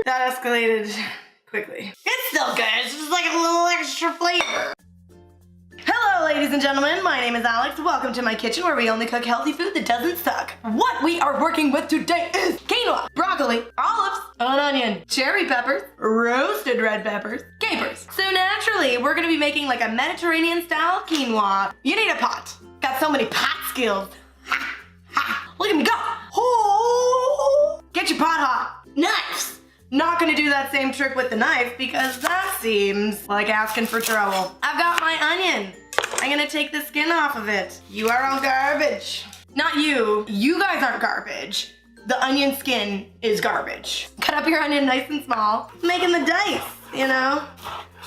That escalated quickly. It's still good, it's just like a little extra flavor. Hello, ladies and gentlemen, my name is Alex. Welcome to my kitchen where we only cook healthy food that doesn't suck. What we are working with today is quinoa, broccoli, olives, an onion, cherry peppers, roasted red peppers, capers. So naturally, we're gonna be making like a Mediterranean style quinoa. You need a pot. Got so many pot skills. Ha, ha. Look at me go. Oh, get your pot hot. Knives. Not gonna do that same trick with the knife because that seems like asking for trouble. I've got my onion. I'm gonna take the skin off of it. You are all garbage. Not you. You guys aren't garbage. The onion skin is garbage. Cut up your onion nice and small. Making the dice, you know?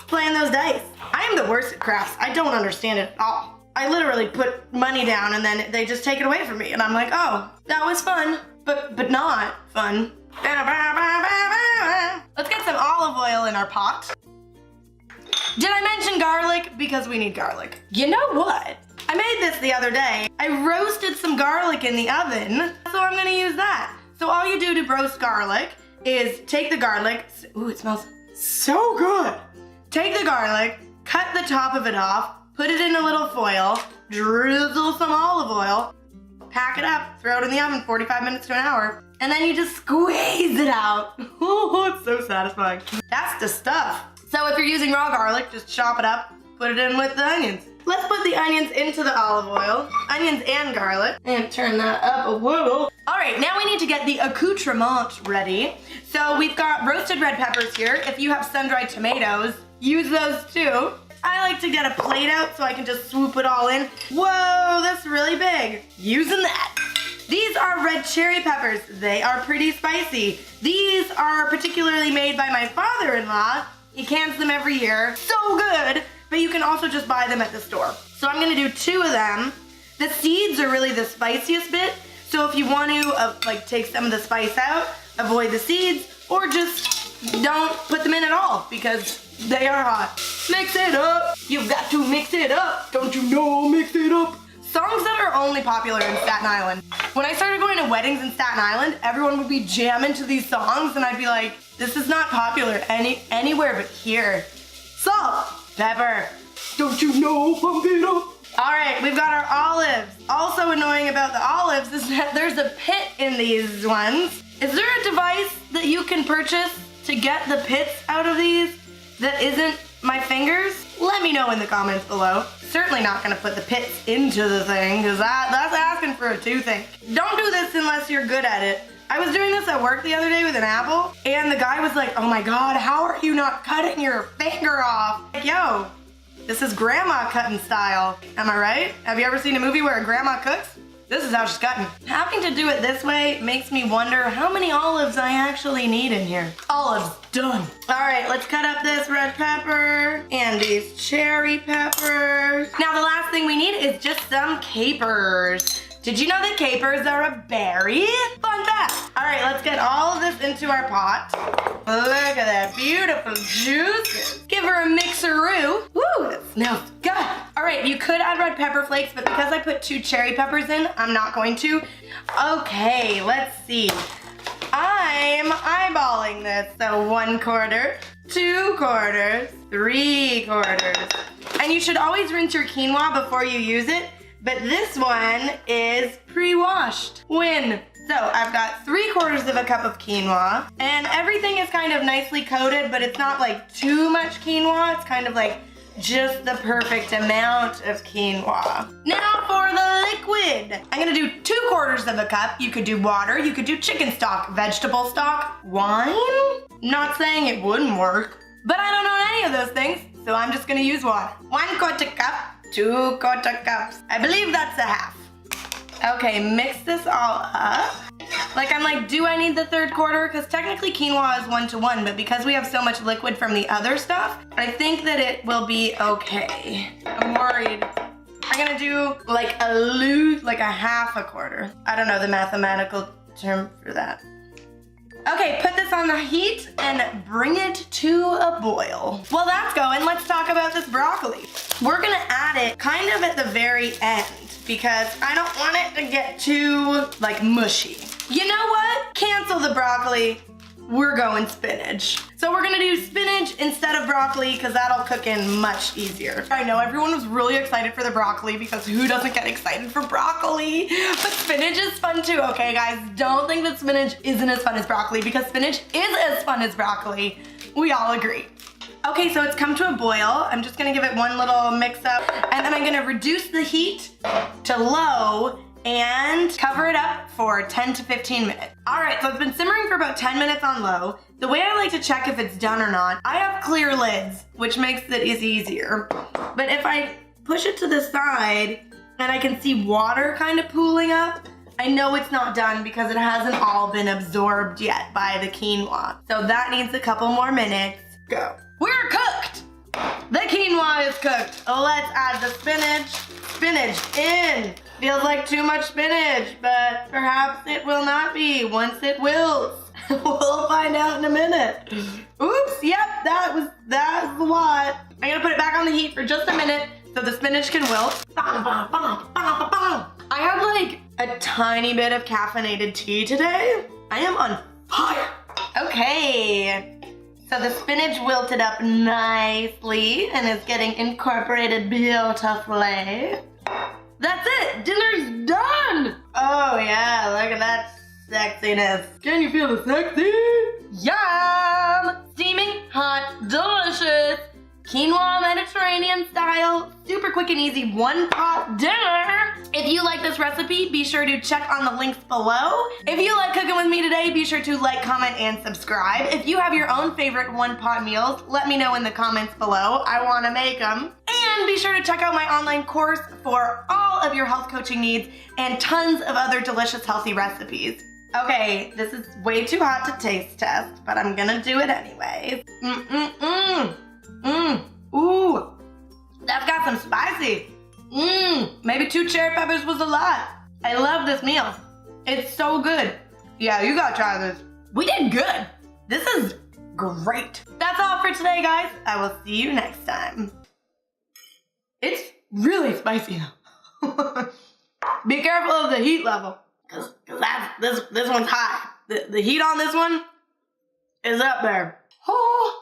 Playing those dice. I am the worst at crafts. I don't understand it at all. I literally put money down and then they just take it away from me. And I'm like, oh, that was fun, but not fun. Let's get some olive oil in our pot. Did I mention garlic? Because we need garlic. You know what? I made this the other day. I roasted some garlic in the oven, so I'm gonna use that. So all you do to roast garlic is take the garlic. Ooh, it smells so good. Take the garlic, cut the top of it off, put it in a little foil, drizzle some olive oil, pack it up, throw it in the oven 45 minutes to an hour, and then you just squeeze it out. Oh, it's so satisfying. That's the stuff. So if you're using raw garlic, just chop it up, put it in with the onions. Let's put the onions into the olive oil, onions and garlic, and turn that up a little. All right, now we need to get the accoutrement ready. So we've got roasted red peppers here. If you have sun-dried tomatoes, use those too. I like to get a plate out so I can just swoop it all in. Whoa, that's really big. Using that. These are red cherry peppers. They are pretty spicy. These are particularly made by my father-in-law. He cans them every year. So good, but you can also just buy them at the store. So I'm gonna do 2 of them. The seeds are really the spiciest bit. So if you want to like take some of the spice out, avoid the seeds, or just don't put them in at all because they are hot. Mix it up. You've got to mix it up. Don't you know, mix it up. Songs that are only popular in Staten Island. When I started going to weddings in Staten Island, everyone would be jamming to these songs and I'd be like, this is not popular anywhere but here. Salt, pepper, don't you know, pump it up. All right, we've got our olives. Also annoying about the olives is that there's a pit in these ones. Is there a device that you can purchase to get the pits out of these that isn't my fingers? Let me know in the comments below. Certainly not gonna put the pits into the thing because that's asking for a toothache. Don't do this unless you're good at it. I was doing this at work the other day with an apple and the guy was like, oh my God, how are you not cutting your finger off? Like, yo, this is grandma cutting style. Am I right? Have you ever seen a movie where a grandma cooks? This is how she's cutting. Having to do it this way makes me wonder how many olives I actually need in here. Olives, done. All right, let's cut up this red pepper and these cherry peppers. Now the last thing we need is just some capers. Did you know that capers are a berry? Fun fact. All right, let's get all of this into our pot. Look at that beautiful juices. Give her a mixeroo. Woo, that smells good. All right, you could add red pepper flakes, but because I put 2 cherry peppers in, I'm not going to. Okay, let's see. I'm eyeballing this. So 1/4, 2/4, 3/4. And you should always rinse your quinoa before you use it, but this one is pre-washed. Win. So I've got 3/4 cup of quinoa and everything is kind of nicely coated, but it's not like too much quinoa. It's kind of like just the perfect amount of quinoa. Now for the liquid. I'm gonna do 2/4 cup. You could do water, you could do chicken stock, vegetable stock, wine. Not saying it wouldn't work, but I don't know any of those things, so I'm just gonna use water. 1/4 cup, 2/4 cups. I believe that's a half. Okay, mix this all up. Like I'm like, do I need the 3/4? Because technically quinoa is 1-to-1, but because we have so much liquid from the other stuff, I think that it will be okay. I'm worried. I'm gonna do like a 1/2. I don't know the mathematical term for that. Okay, put this on the heat and bring it to a boil. While that's going, let's talk about this broccoli. We're gonna add it kind of at the very end because I don't want it to get too like mushy. You know what? Cancel the broccoli. we're going spinach. So we're gonna do spinach instead of broccoli because that'll cook in much easier. I know everyone was really excited for the broccoli because who doesn't get excited for broccoli? But spinach is fun too, okay guys? Don't think that spinach isn't as fun as broccoli because spinach is as fun as broccoli. We all agree. Okay, so it's come to a boil. I'm just gonna give it one little mix up and then I'm gonna reduce the heat to low and cover it up for 10 to 15 minutes. All right, so it's been simmering for about 10 minutes on low. The way I like to check if it's done or not, I have clear lids, which makes it easier. But if I push it to the side and I can see water kind of pooling up, I know it's not done because it hasn't all been absorbed yet by the quinoa. So that needs a couple more minutes. Go. We're cooked. The quinoa is cooked. Let's add the spinach. Spinach in. Feels like too much spinach, but perhaps it will not be once it wilts. We'll find out in a minute. Oops, yep, that was a lot. I'm gonna put it back on the heat for just a minute so the spinach can wilt. I have like a tiny bit of caffeinated tea today. I am on fire. Okay. So the spinach wilted up nicely and is getting incorporated beautifully. That's it, dinner's done! Oh yeah, look at that sexiness. Can you feel the sexy? Yum! Steaming, hot, delicious, quinoa Mediterranean style, super quick and easy one-pot dinner. If you like this recipe, be sure to check on the links below. If you like cooking with me today, be sure to like, comment, and subscribe. If you have your own favorite one-pot meals, let me know in the comments below. I want to make them. And be sure to check out my online course for all of your health coaching needs and tons of other delicious healthy recipes. Okay, this is way too hot to taste test, but I'm gonna do it anyways. Ooh, that's got some spicy. Maybe 2 cherry peppers was a lot. I love this meal. It's so good. Yeah, you gotta try this. We did good. This is great. That's all for today, guys. I will see you next time. It's really spicy though. Be careful of the heat level, cause this one's high. The heat on this one is up there. Oh.